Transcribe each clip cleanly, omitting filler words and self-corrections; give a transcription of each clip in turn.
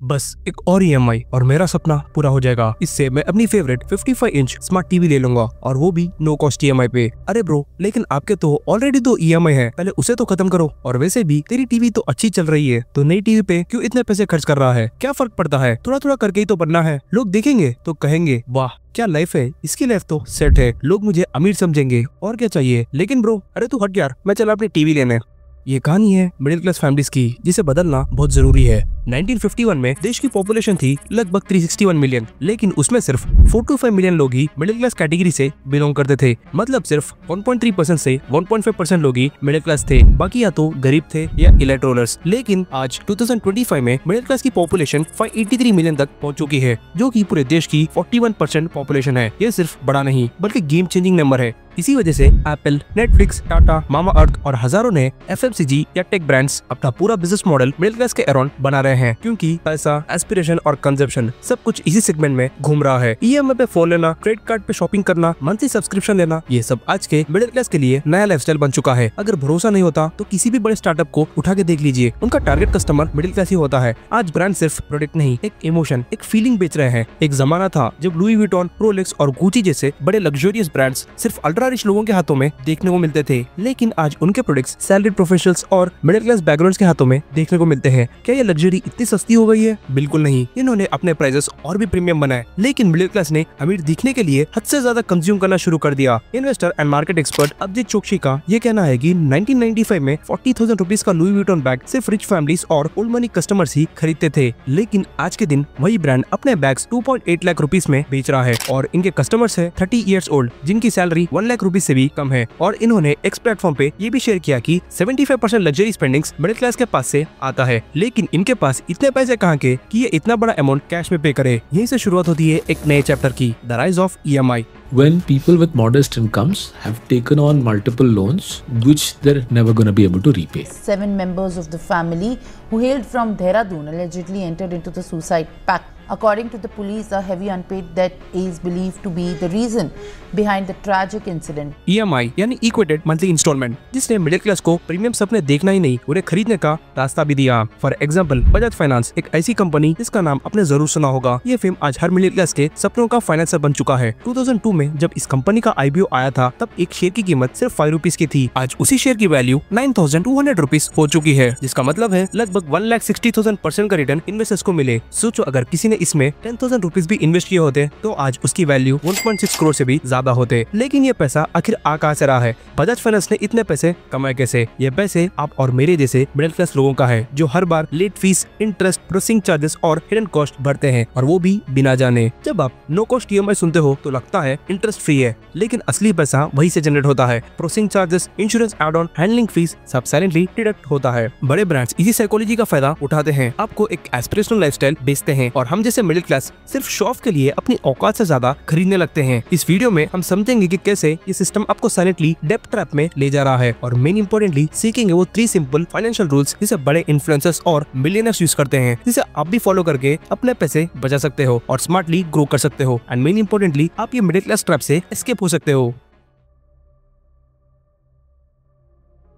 बस एक और ईएमआई और मेरा सपना पूरा हो जाएगा। इससे मैं अपनी फेवरेट 55 इंच स्मार्ट टीवी ले लूंगा और वो भी नो कॉस्ट ईएमआई पे। अरे ब्रो, लेकिन आपके तो ऑलरेडी 2 ईएमआई है, पहले उसे तो खत्म करो। और वैसे भी तेरी टीवी तो अच्छी चल रही है, तो नई टीवी पे क्यों इतने पैसे खर्च कर रहा है? क्या फर्क पड़ता है, थोड़ा थोड़ा करके ही तो बनना है। लोग देखेंगे तो कहेंगे वाह क्या लाइफ है, इसकी लाइफ तो सेट है। लोग मुझे अमीर समझेंगे और क्या चाहिए। लेकिन ब्रो, अरे तू हट यार, मैं चला अपनी टीवी लेने। ये कहानी है मिडिल क्लास फैमिलीज की, जिसे बदलना बहुत जरूरी है। 1951 में देश की पॉपुलेशन थी लगभग 361 मिलियन, लेकिन उसमें सिर्फ 4 to 5 मिलियन लोग ही मिडिल क्लास कैटेगरी से बिलोंग करते थे। मतलब सिर्फ 1.3% से 1.5% लोग ही मिडिल क्लास थे, बाकी या तो गरीब थे या इलाइट रोलर्स। लेकिन आज 2025 में मिडिल क्लास की पॉपुलेशन 583 मिलियन तक पहुंच चुकी है, जो कि पूरे देश की 41% पॉपुलेशन है। ये सिर्फ बड़ा नहीं बल्कि गेम चेंजिंग नंबर है। इसी वजह से एप्पल, नेटफ्लिक्स, टाटा, मामा अर्थ और हजारों ने एफएमसीजी या टेक ब्रांड्स अपना पूरा बिजनेस मॉडल मिडिल क्लास के अराउंड बना रहे हैं, क्योंकि पैसा, एस्पिरेशन और कंजप्शन सब कुछ इसी सेगमेंट में घूम रहा है। ईएमआई पे फोन लेना, क्रेडिट कार्ड पे शॉपिंग करना, मंथली सब्सक्रिप्शन लेना, ये सब आज के मिडिल क्लास के लिए नया लाइफस्टाइल बन चुका है। अगर भरोसा नहीं होता तो किसी भी बड़े स्टार्टअप को उठा के देख लीजिए, उनका टारगेट कस्टमर मिडिल क्लास ही होता है। आज ब्रांड सिर्फ प्रोडक्ट नहीं, एक इमोशन, एक फीलिंग बेच रहे हैं। एक जमाना था जब लुई विटॉन, रोलेक्स और गुची जैसे बड़े लग्जरियस ब्रांड्स सिर्फ अल्ट्रा रिच लोगों के हाथों में देखने को मिलते थे, लेकिन आज उनके प्रोडक्ट्स सैलरीड प्रोफेशनल्स और मिडिल क्लास बैकग्राउंड्स के हाथों में देखने को मिलते हैं। क्या ये लग्जरी इतनी सस्ती हो गई है? बिल्कुल नहीं, इन्होंने अपने प्राइसेस और भी प्रीमियम बनाए, लेकिन मिडिल क्लास ने अमीर दिखने के लिए हद से ज्यादा कंज्यूम करना शुरू कर दिया। Investor and market expert Abhijit Chokshi का ये कहना है कि 1995 में 40,000 रुपीज का लुई विटॉन बैग सिर्फ रिच फैमिलीज और ओल्ड मनी कस्टमर्स ही खरीदते थे, लेकिन आज के दिन वही ब्रांड अपने बैग्स 2.8 लाख रुपीज में बेच रहा है और इनके कस्टमर्स है 30 ईयर्स ओल्ड, जिनकी सैलरी 1 लाख रुपीज से भी कम है। और इन्होंने एक्स प्लेटफॉर्म पे ये भी शेयर किया कि 75% लग्जरी स्पेंडिंग्स मिडिल क्लास के पास से आता है, लेकिन इनके पास इतने पैसे कहाँ के कि ये इतना बड़ा अमाउंट कैश में पे करे। यहीं से शुरुआत होती है एक नए चैप्टर की, the rise of EMI. When people with modest incomes have taken on multiple loans which they're never going to be able to repay. 7 members of the family who hailed from Dehradun allegedly entered into the suicide pact. According to the police, a heavy unpaid debt is believed to be the reason behind the tragic incident. EMI यानी equated monthly instalment, जिसने middle class को premium सपने देखना ही नहीं, उन्हें खरीदने का रास्ता भी दिया। फॉर एग्जांपल, बजाज फाइनेंस एक ऐसी कंपनी जिसका नाम आपने जरूर सुना होगा। ये फिल्म आज हर मिडिल क्लास के सपनों का फाइनेंसर बन चुका है। 2002 में जब इस कंपनी का आईपीओ आया था, तब एक शेयर की कीमत सिर्फ 5 रुपीज की थी। आज उसी शेयर की वैल्यू 9,200 रुपीज हो चुकी है, जिसका मतलब है लगभग 1,60,000% का रिटर्न इन्वेस्टर्स को मिले। सोचो, अगर किसी ने इसमें 10,000 रुपीज भी इन्वेस्ट किए होते तो आज उसकी वैल्यू 1.6 करोड़ से भी ज्यादा होते। लेकिन ये पैसा आखिर आ कहां से रहा है? बजाज फाइनेंस ने इतने पैसे कमाए कैसे? ये पैसे आप और मेरे जैसे मिडिल क्लास लोगों का है, जो हर बार late fees, interest, processing charges और हिडन कॉस्ट भरते हैं, और वो भी बिना जाने। जब आप नो कॉस्ट ईएमआई सुनते हो तो लगता है इंटरेस्ट फ्री है, लेकिन असली पैसा वही से जनरेट होता है। Processing charges, insurance, add on, handling fees सब साइलेंटली डिडक्ट होता है। बड़े ब्रांड्स इसी साइकोलॉजी का फायदा उठाते हैं, आपको एक एस्पिरेशनल लाइफस्टाइल बेचते हैं, और हम जैसे मिडिल क्लास सिर्फ शो ऑफ के लिए अपनी औकात से ज्यादा खरीदने लगते हैं। इस वीडियो में हम समझेंगे कि कैसे ये सिस्टम आपको साइलेंटली डेब्ट ट्रैप में ले जा रहा है, और मेन इंपॉर्टेंटली सीखेंगे वो 3 सिंपल फाइनेंशियल रूल्स जिसे बड़े इन्फ्लुएंसर्स और मिलियनर्स यूज करते हैं, जिसे आप भी फॉलो करके अपने पैसे बचा सकते हो और स्मार्टली ग्रो कर सकते हो। एंड मेन इंपॉर्टेंटली आप ये मिडिल क्लास ट्रैप से एस्केप हो सकते हो।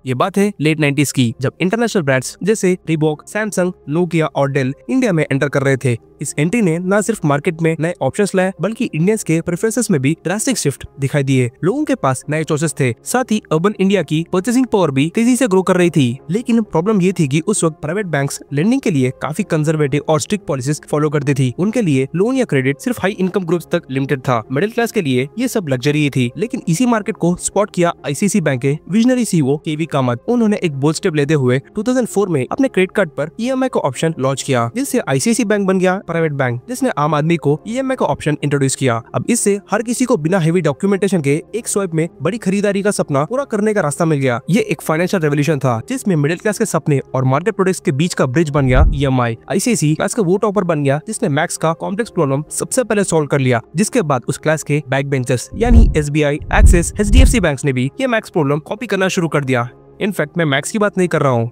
ये बात है लेट 90s की, जब इंटरनेशनल ब्रांड्स जैसे रीबॉक, सैमसंग, नोकिया और डेल इंडिया में एंटर कर रहे थे। इस एंट्री ने न सिर्फ मार्केट में नए ऑप्शंस लाए, बल्कि इंडियंस के प्रेफरेंसेस में भी ड्रास्टिक शिफ्ट दिखाई दिए। लोगों के पास नए चॉइसेस थे, साथ ही अर्बन इंडिया की परचेसिंग पावर भी तेजी से ग्रो कर रही थी। लेकिन प्रॉब्लम ये थी कि उस वक्त प्राइवेट बैंक्स लेंडिंग के लिए काफी कंजर्वेटिव और स्ट्रिक्ट पॉलिसीज फॉलो करती थी। उनके लिए लोन या क्रेडिट सिर्फ हाई इनकम ग्रुप्स तक लिमिटेड था। मिडिल क्लास के लिए ये सब लग्जरी थी। लेकिन इसी मार्केट को स्पॉट किया आईसीआईसीआई बैंक के विजनरी सीईओ केवी कामत। उन्होंने एक बोल्ड स्टेप लेते हुए 2004 में अपने क्रेडिट कार्ड पर ईएमआई का ऑप्शन लॉन्च किया, जिससे आईसीआईसीआई बैंक बन गया प्राइवेट बैंक, जिसने आम आदमी को ईएमआई का ऑप्शन इंट्रोड्यूस किया। अब इससे हर किसी को बिना हेवी डॉक्यूमेंटेशन के एक स्वाइप में बड़ी खरीदारी का सपना पूरा करने का रास्ता मिल गया। ये एक फाइनेंशियल रेवोल्यूशन था, जिसमें मिडिल क्लास के सपने और मार्केट प्रोडक्ट्स के बीच का ब्रिज बन गया ईएमआई। आईसीआईसीआई क्लास का वो टॉपर बन गया जिसने मैक्स का कॉम्प्लेक्स प्रॉब्लम सबसे पहले सॉल्व कर लिया, जिसके बाद उस क्लास के बैक बेंचर्स यानी एसबीआई, एक्सिस, एचडीएफसी बैंक्स ने भी ये मैक्स प्रॉब्लम कॉपी करना शुरू कर दिया। इनफैक्ट मैं मैक्स की बात नहीं कर रहा हूँ,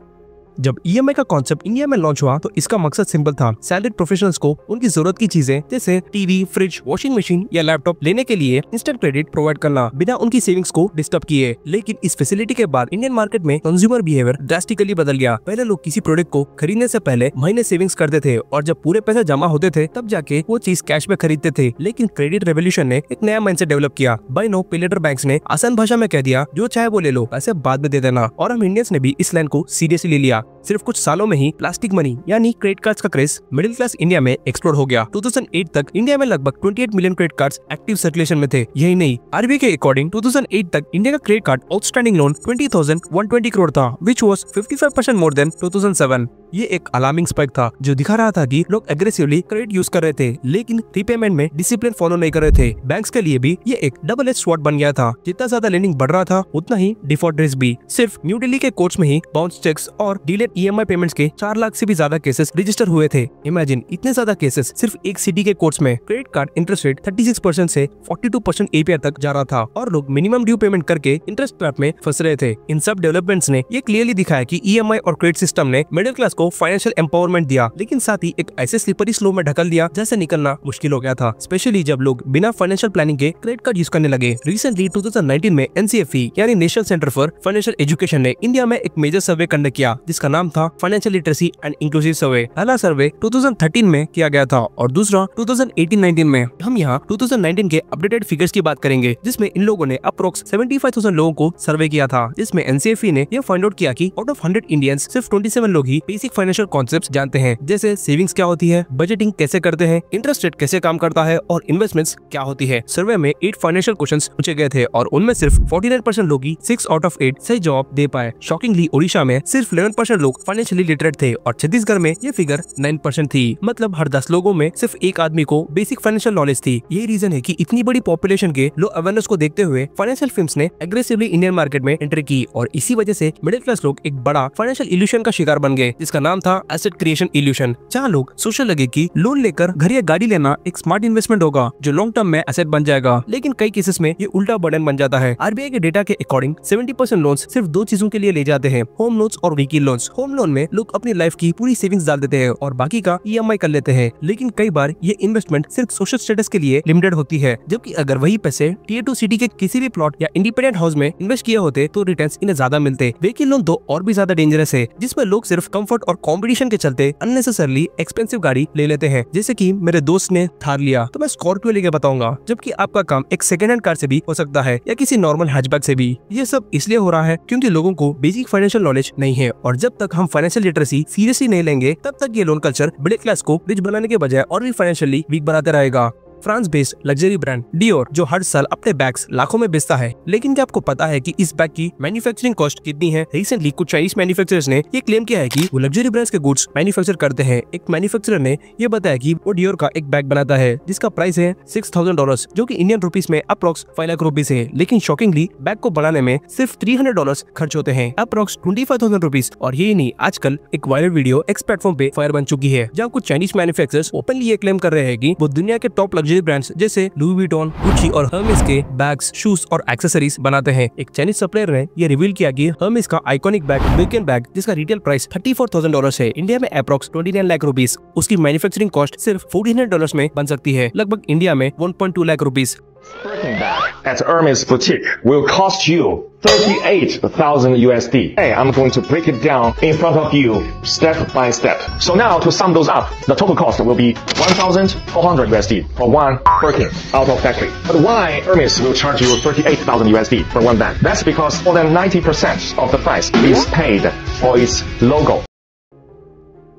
जब EMI का कॉन्सेप्ट इंडिया में लॉन्च हुआ तो इसका मकसद सिंपल था, सैलरीड प्रोफेशनल्स को उनकी जरूरत की चीजें जैसे टीवी, फ्रिज, वॉशिंग मशीन या लैपटॉप लेने के लिए इंस्टेंट क्रेडिट प्रोवाइड करना बिना उनकी सेविंग्स को डिस्टर्ब किए। लेकिन इस फैसिलिटी के बाद इंडियन मार्केट में कंज्यूमर बिहेवियर ड्रास्टिकली बदल गया। पहले लोग किसी प्रोडक्ट को खरीदने से पहले महीने सेविंग्स करते थे और जब पूरे पैसे जमा होते थे तब जाके वो चीज कैश में खरीदते थे। लेकिन क्रेडिट रेवोल्यूशन ने एक नया माइंडसेट डेवलप किया। बाय नाउ पे लेटर बैंक्स ने आसान भाषा में कह दिया, जो चाहे वो ले लो, पैसे बाद में दे देना। और हम इंडियंस ने भी इस लाइन को सीरियसली ले लिया। सिर्फ कुछ सालों में ही प्लास्टिक मनी यानी क्रेडिट कार्ड्स का क्रेज मिडिल क्लास इंडिया में एक्सप्लोड हो गया। 2008 तक इंडिया में लगभग 28 million credit cards active circulation में थे। यही नहीं, आरबीआई के अकॉर्डिंग 2008 तक इंडिया का credit card outstanding loan 20,120 crore था, विच वाज 55% मोर देन 2007। ये एक अलार्मिंग स्पाइक था जो दिखा रहा था कि लोग एग्रेसिवली क्रेडिट यूज कर रहे थे लेकिन रीपेमेंट में डिसिप्लिन फॉलो नहीं कर रहे थे। बैंक्स के लिए भी ये एक डबल एज स्वॉर्ड बन गया था। जितना ज्यादा लेंडिंग बढ़ रहा था उतना ही डिफॉल्ट रिस्क भी। सिर्फ न्यू दिल्ली के कोर्ट्स में ही बाउंस चेक्स और डिलेड EMI पेमेंट्स के 4 लाख से भी ज्यादा केसेस रजिस्टर हुए थे। इमेजिन, इतने ज्यादा केसेस सिर्फ एक सिटी के कोर्ट्स में। क्रेडिट कार्ड इंटरेस्ट रेट 36% से 42% APR तक जा रहा था और लोग मिनिमम ड्यू पेमेंट करके इंटरेस्ट ट्रैप में फंस रहे थे। इन सब डेवलपमेंट्स ने ये क्लियरली दिखाया कि EMI और क्रेडिट सिस्टम ने मिडिल क्लास को फाइनेंशियल एम्पावरमेंट दिया, लेकिन साथ ही एक ऐसे स्लिपरी स्लो में ढकल दिया जैसे निकलना मुश्किल हो गया था, स्पेशली जब लोग बिना फाइनेंशियल प्लानिंग के क्रेडिट कार्ड यूज करने लगे। रिसेंटली 2019 में NCFE यानी national centre for financial education ने इंडिया में एक मेजर सर्वे कंडक्ट किया जिसका नाम था फाइनेंशियल लिटरेसी एंड इंक्लूसिव सर्वे। पहला सर्वे 2013 में किया गया था और दूसरा 2018-19 में। हम यहाँ 2019 के अपडेटेड फिगर्स की बात करेंगे जिसमें इन लोगों ने अप्रोक्स 75,000 लोगों को सर्वे किया था, जिसमें NCFE ने यह फाइंड आउट किया कि आउट ऑफ 100 इंडियंस सिर्फ 27 लोग ही बेसिक फाइनेंशियल कॉन्सेप्ट्स जानते हैं, जैसे सेविंग्स क्या होती है, बजटिंग कैसे करते हैं, इंटरेस्ट रेट कैसे काम करता है और इन्वेस्टमेंट्स क्या होती है। सर्वे में 8 फाइनेंशियल क्वेश्चंस पूछे गए थे और उनमें सिर्फ 49% लोग ही 6 आउट ऑफ 8 सही जवाब दे पाए। शॉकिंगली ओडिशा में सिर्फ 11% लोग फाइनेंशियली लिटरेट थे और छत्तीसगढ़ में ये फिगर 9% थी। मतलब हर 10 लोगों में सिर्फ एक आदमी को बेसिक फाइनेंशियल नॉलेज थी। यही रीजन है कि इतनी बड़ी पॉपुलेशन के लो अवेयरनेस को देखते हुए फाइनेंशियल फिल्म्स ने एग्रेसिवली इंडियन मार्केट में एंट्री की और इसी वजह से मिडिल क्लास लोग एक बड़ा फाइनेंशियल इल्यूशन का शिकार बन गए जिसका नाम था एसेट क्रिएशन इल्यूशन। जहाँ लोग सोचने लगे कि लोन लेकर घर या गाड़ी लेना एक स्मार्ट इन्वेस्टमेंट होगा जो लॉन्ग टर्म में एसेट बन जाएगा, लेकिन कई केसेस में ये उल्टा बर्डन बन जाता है। आरबीआई के डेटा के अकॉर्डिंग 70% लोन्स सिर्फ 2 चीजों के लिए ले जाते हैं, होम लोन्स और व्हीकल लोन्स। होम लोन में लोग अपनी लाइफ की पूरी सेविंग्स डाल देते हैं और बाकी का EMI कर लेते हैं, लेकिन कई बार ये इन्वेस्टमेंट सिर्फ सोशल स्टेटस के लिए लिमिटेड होती है, जबकि अगर वही पैसे Tier 2 सिटी के किसी भी प्लॉट या इंडिपेंडेंट हाउस में इन्वेस्ट किए होते तो रिटर्न्स इन्हें ज्यादा मिलते। व्हीकल लोन तो और भी ज्यादा डेंजरस है, जिसमें लोग सिर्फ कंफर्ट और कंपटीशन के चलते अननेसेसरली एक्सपेंसिव गाड़ी ले लेते हैं। जैसे कि मेरे दोस्त ने थार लिया तो मैं स्कॉर्पियो लेके बताऊंगा, जबकि आपका काम एक सेकंड हैंड कार से भी हो सकता है या किसी नॉर्मल हैचबैक से भी। ये सब इसलिए हो रहा है क्योंकि लोगों को बेसिक फाइनेंशियल नॉलेज नहीं है और जब तक हम फाइनेंशियल लिटरेसी सीरियसली नहीं लेंगे तब तक ये लोन कल्चर मिडिल क्लास को रिच बनाने के बजाय और भी फाइनेंशियली वीक बनाते रहेगा। France based luxury brand Dior जो हर साल अपने बैग्स लाखों में बेचता है, लेकिन क्या आपको पता है कि इस बैग की मैन्युफैक्चरिंग कॉस्ट कितनी है? रिसेंटली कुछ चाइनीज मैन्युफैक्चरर्स ने ये क्लेम किया है कि वो लग्जरी ब्रांड्स के गुड्स मैन्युफैक्चर करते हैं। एक मैन्युफैक्चरर ने ये बताया कि वो डियोर का एक बैग बनाता है जिसका प्राइस है $6,000 जो कि इंडियन रुपीस में अप्रोक्स 5 लाख रुपीस है, लेकिन शॉकिंगली बैग को बनाने में सिर्फ $300 खर्च होते हैं, अप्रोक्स 25,000 रुपीस। और यही नहीं, आजकल एक वायरल वीडियो एक्स प्लेटफॉर्म पे फायर बन चुकी है जहाँ कुछ चाइनीज मैन्युफैक्चरर्स ओपनली ये क्लेम कर रहे हैं कि वो दुनिया के टॉप लग्जरी ब्रांड्स जैसे लुई विटॉन, गुच्ची और हर्मेस के बैग्स, शूज और एक्सेसरीज बनाते हैं। एक चाइनीज सप्लायर ने ये रिवील किया कि हर्मेस का आइकॉनिक बैग बिल्किन बैग जिसका रिटेल प्राइस $34,000 है, इंडिया में अप्रोक्स 29 लाख रुपीस, उसकी मैन्युफैक्चरिंग कॉस्ट सिर्फ $1,400 में बन सकती है, लगभग इंडिया में 1.2 lakh rupees. Birkin bag at Hermes boutique will cost you $38,000. Hey, I'm going to break it down in front of you step by step. So now to sum those up, the total cost will be $1,400 for one Birkin out of factory. But why Hermes will charge you $38,000 for one bag? That's because more than 90% of the price is paid for its logo.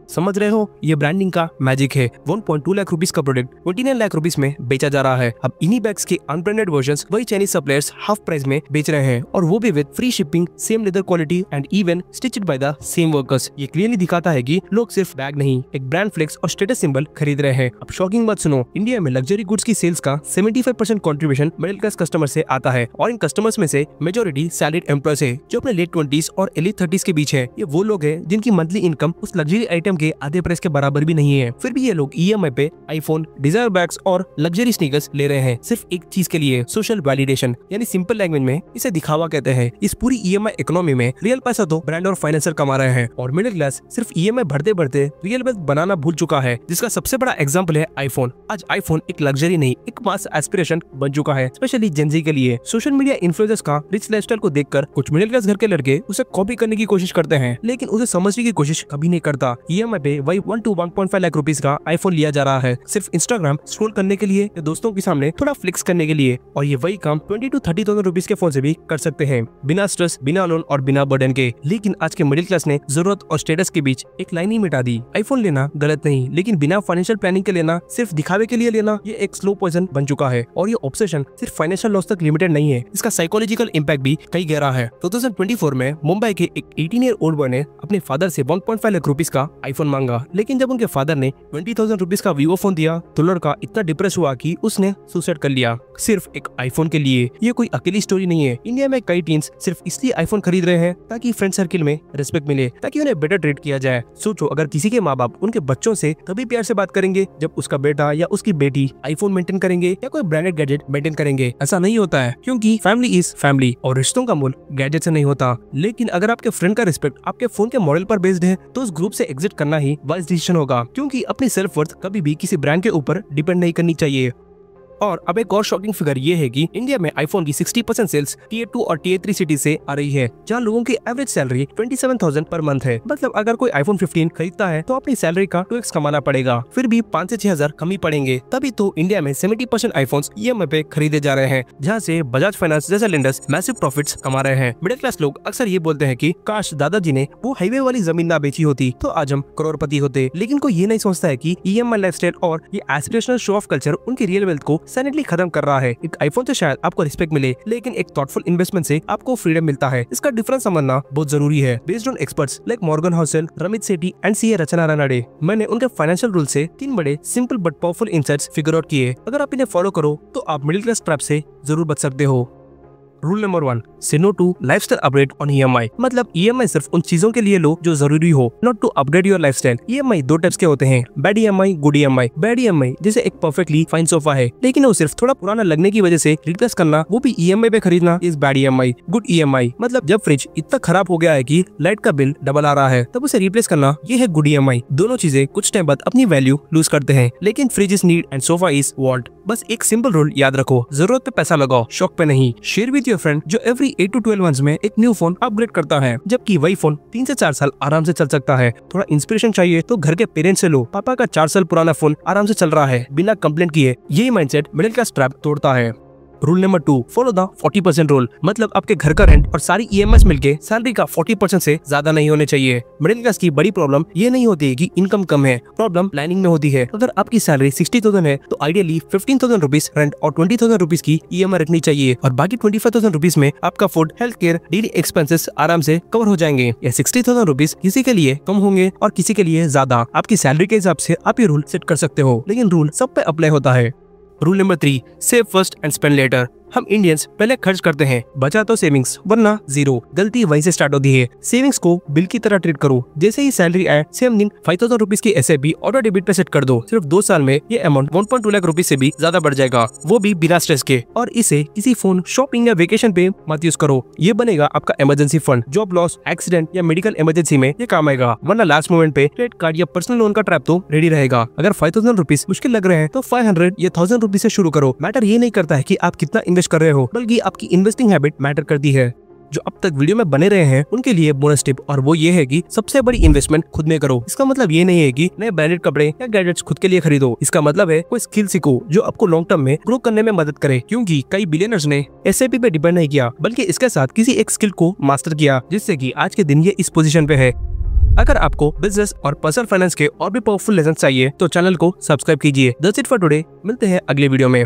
समझ रहे हो, ये branding का magic है। 1.2 lakh rupees का product 29 lakh rupees में बेचा जा रहा है। अब इन्हीं बैग्स के अनब्रांडेड वर्जन्स वही चाइनीज सप्लायर्स हाफ प्राइस में बेच रहे हैं और वो भी with free shipping, same leather quality and even stitched by the same workers. ये क्लियरली दिखाता है कि लोग सिर्फ बैग नहीं, एक ब्रांड फ्लेक्स और स्टेटस सिंबल खरीद रहे हैं। अब शॉकिंग बात सुनो, इंडिया में लग्जरी गुड्स की सेल्स का 75% कंट्रीब्यूशन मिडिल क्लास कस्टमर से आता है और इन कस्टमर्स में से मेजोरिटी सैलरीड एम्प्लॉयज है जो अपने लेट 20s और अर्ली 30s के बीच है। ये वो लोग हैं जिनकी मंथली इनकम उस लग्जरी आइटम के आधे प्राइस के बराबर भी नहीं है। फिर भी ये लोग EMI पे आईफोन, डिजायर बैग्स और लग्जरी स्नीकर्स ले रहे हैं सिर्फ एक चीज के लिए, सोशल वैलिडेशन। यानी सिंपल लैंग्वेज में इसे दिखावा कहते हैं। इस पूरी EMI इकोनॉमी में रियल पैसा तो ब्रांड और फाइनेंसर कमा रहे हैं और मिडिल क्लास सिर्फ EMI भरते भरते रियल वेल्थ बनाना भूल चुका है, जिसका सबसे बड़ा एग्जाम्पल है आईफोन। आज आईफोन एक लग्जरी नहीं, एक मास एस्पिरेशन बन चुका है, स्पेशली जेनजी के लिए। सोशल मीडिया इन्फ्लुएंसर्स का रिच लाइफस्टाइल को देखकर कुछ मिडिल क्लास घर के लड़के उसे कॉपी करने की कोशिश करते हैं, लेकिन उसे समझने की कोशिश कभी नहीं करता। EMI पे वही 1 to 1.5 लाख रुपीस का आईफोन लिया जा रहा है सिर्फ इंस्टाग्राम स्क्रॉल करने के लिए या दोस्तों के सामने थोड़ा फ्लिक्स करने के लिए, और ये वही काम 20 to 30,000 रुपीस के फोन से भी कर सकते हैं, बिना स्ट्रेस, बिना लोन और बिना बर्डन के। लेकिन आज के मिडिल क्लास ने जरूरत और स्टेटस के बीच एक लाइन ही मिटा दी। आईफोन लेना गलत नहीं, लेकिन बिना फाइनेंशियल प्लानिंग के लेना, सिर्फ दिखावे के लिए लेना, ये एक स्लो पॉइजन बन चुका है। और ये ऑब्सेशन सिर्फ फाइनेंशियल लॉस तक लिमिटेड नहीं है, इसका साइकोलॉजिकल इम्पैक्ट भी कई गहरा है। 2024 में मुंबई के एक 18 ईयर ओल्ड बॉय ने अपने फादर से 1.5 लाख रुपीस का आईफोन मांगा, लेकिन जब उनके फादर ने 20,000 रुपीस का वीवो फोन दिया तो लड़का इतना डिप्रेस हुआ कि उसने सुसाइड कर लिया सिर्फ एक आईफोन के लिए। ये कोई अकेली स्टोरी नहीं है। इंडिया में कई टीन्स सिर्फ इसलिए आईफोन खरीद रहे हैं ताकि फ्रेंड सर्किल में रिस्पेक्ट मिले, ताकि उन्हें बेटर ट्रीट किया जाए। सोचो, अगर किसी के माँ बाप उनके बच्चों से तभी प्यार से बात करेंगे जब उसका बेटा या उसकी बेटी आईफोन मेंटेन करेंगे या कोई ब्रांडेड गैजेट मेंटेन करेंगे। ऐसा नहीं होता है, क्योंकि फैमिली इज फैमिली और रिश्तों का मूल गैजेट से नहीं होता। लेकिन अगर आपके फ्रेंड का रिस्पेक्ट आपके फोन के मॉडल पर बेस्ड है तो उस ग्रुप से एग्जिट करना ही वाइज डिसीजन होगा, क्योंकि अपनी सेल्फ वर्थ कभी भी किसी ब्रांड के ऊपर डिपेंड नहीं करनी चाहिए। और अब एक और शॉकिंग फिगर ये है कि इंडिया में आईफोन की 60% सेल्स Tier 2 और Tier 3 सिटी से आ रही है, जहां लोगों की एवरेज सैलरी 27,000 पर मंथ है। मतलब अगर कोई आईफोन 15 खरीदता है तो अपनी सैलरी का 2x कमाना पड़ेगा, फिर भी 5 से 6,000 कम ही पड़ेंगे। तभी तो इंडिया में 70% आईफोन्स EMI पे खरीदे जा रहे हैं, जहाँ से बजाज फाइनेंस जैसे लेंडर्स मैसिव प्रॉफिट्स कमा रहे हैं। मिडिल क्लास लोग अक्सर ये बोलते हैं कि काश दादाजी ने वो हाईवे वाली जमीन ना बेची होती तो आज हम करोड़पति होते। लेकिन कोई ये नहीं सोचता है कि EMI लाइफस्टाइल और ये एस्पिरेशनल शो ऑफ कल्चर उनकी रियल वेल्थ को साइलेंटली खत्म कर रहा है। एक आईफोन से शायद आपको रिस्पेक्ट मिले, लेकिन एक थॉटफुल इन्वेस्टमेंट से आपको फ्रीडम मिलता है। इसका डिफरेंस समझना बहुत जरूरी है। Based on experts like Morgan Housel, Ramit Sethi and CA Rachna Ranade, मैंने उनके फाइनेंशियल रूल से 3 बड़े simple but powerful insights figure out किए। अगर आप इन्हें फॉलो करो तो आप मिडिल क्लास ट्रैप से जरूर बच सकते हो। Rule number 1, say no to lifestyle upgrade on EMI। मतलब EMI सिर्फ उन चीजों के लिए लो जो जरूरी हो, not to upgrade your lifestyle. EMI 2 types के होते हैं, bad EMI, good EMI। Bad EMI जैसे एक परफेक्टली फाइन सोफा है, लेकिन वो सिर्फ थोड़ा पुराना लगने की वजह से रिप्लेस करना, वो भी EMI पे खरीदना, is bad EMI। Good EMI मतलब जब फ्रिज इतना खराब हो गया है कि लाइट का बिल डबल आ रहा है, तब उसे रिप्लेस करना, ये है गुड EMI। दोनों चीजें कुछ टाइम बाद अपनी वैल्यू लूज करते हैं, लेकिन fridge is need and sofa is want. बस एक सिंपल रूल याद रखो, जरूरत पे पैसा लगाओ, शौक पे नहीं। शेयर विद योर फ्रेंड जो एवरी 8 to 12 मंथ्स में एक न्यू फोन अपग्रेड करता है, जबकि वही फोन 3 से 4 साल आराम से चल सकता है। थोड़ा इंस्पिरेशन चाहिए तो घर के पेरेंट्स से लो, पापा का 4 साल पुराना फोन आराम से चल रहा है बिना कंप्लेंट किए। यही माइंडसेट मिडिल क्लास ट्रैप तोड़ता है। Rule number 2, follow the 40% rule. मतलब आपके घर का रेंट और सारी EMIs मिलके सैलरी का 40% से ज्यादा नहीं होने चाहिए। मिडिल क्लास की बड़ी प्रॉब्लम ये नहीं होती है कि इनकम कम है, प्रॉब्लम प्लानिंग में होती है। अगर आपकी सैलरी 60,000 है तो आइडियली 15,000 रुपीज रेंट और 20,000 रुपीज की EMI रखनी चाहिए, और बाकी 25,000 रुपीज में आपका food, health care, daily expenses आराम से कवर हो जाएंगे। या 60,000 रुपीज किसी के लिए कम होंगे और किसी के लिए ज्यादा। आपकी सैलरी के हिसाब से आप ये रूल सेट कर सकते हो, लेकिन रूल सब पे अप्लाई होता है। Rule number 3, save first and spend later. हम इंडियंस पहले खर्च करते हैं, बचा तो सेविंग्स वरना जीरो। गलती वहीं से स्टार्ट होती है। सेविंग्स को बिल की तरह ट्रीट करो, जैसे ही सैलरी आए सेम दिन 5,000 रुपीज की SIP ऑटो डेबिट पे सेट कर दो। सिर्फ 2 साल में ये अमाउंट 1.2 लाख रुपीज से भी ज्यादा बढ़ जाएगा, वो भी बिना स्ट्रेस के। और इसे किसी फोन, शॉपिंग या वेकेशन पे मत यूज करो। ये बनेगा आपका emergency fund, job loss, accident या मेडिकल इमरजेंसी में ये काम आएगा, वरना लास्ट मोमेंट पे क्रेडिट कार्ड या पर्सनल लोन का ट्रैप तो रेडी रहेगा। अगर 5,000 रुपीज मुश्किल लग रहे हैं तो 500 या 1,000 रुपीज से शुरू करो। मैटर ये नहीं करता है कि आप कितना इन्वेस्ट कर रहे हो, बल्कि आपकी इन्वेस्टिंग हैबिट मैटर करती है। जो अब तक वीडियो में बने रहे हैं उनके लिए बोनस टिप, और वो ये है कि सबसे बड़ी इन्वेस्टमेंट खुद में करो। इसका मतलब ये नहीं है कि नए ब्रांडेड कपड़े या गैजेट्स खुद के लिए खरीदो। इसका मतलब है कोई स्किल सीखो जो आपको लॉन्ग टर्म में ग्रो करने में मदद करे, क्योंकि कई बिलियनर्स ने SIP पे डिपेंड नहीं किया, बल्कि इसके साथ किसी एक स्किल को मास्टर किया, जिससे कि आज के दिन ये इस पोजीशन पे है। अगर आपको बिजनेस और पर्सनल फाइनेंस के और भी पावरफुल लेसन चाहिए तो चैनल को सब्सक्राइब कीजिए। दैट्स इट फॉर टुडे, मिलते हैं अगले वीडियो में।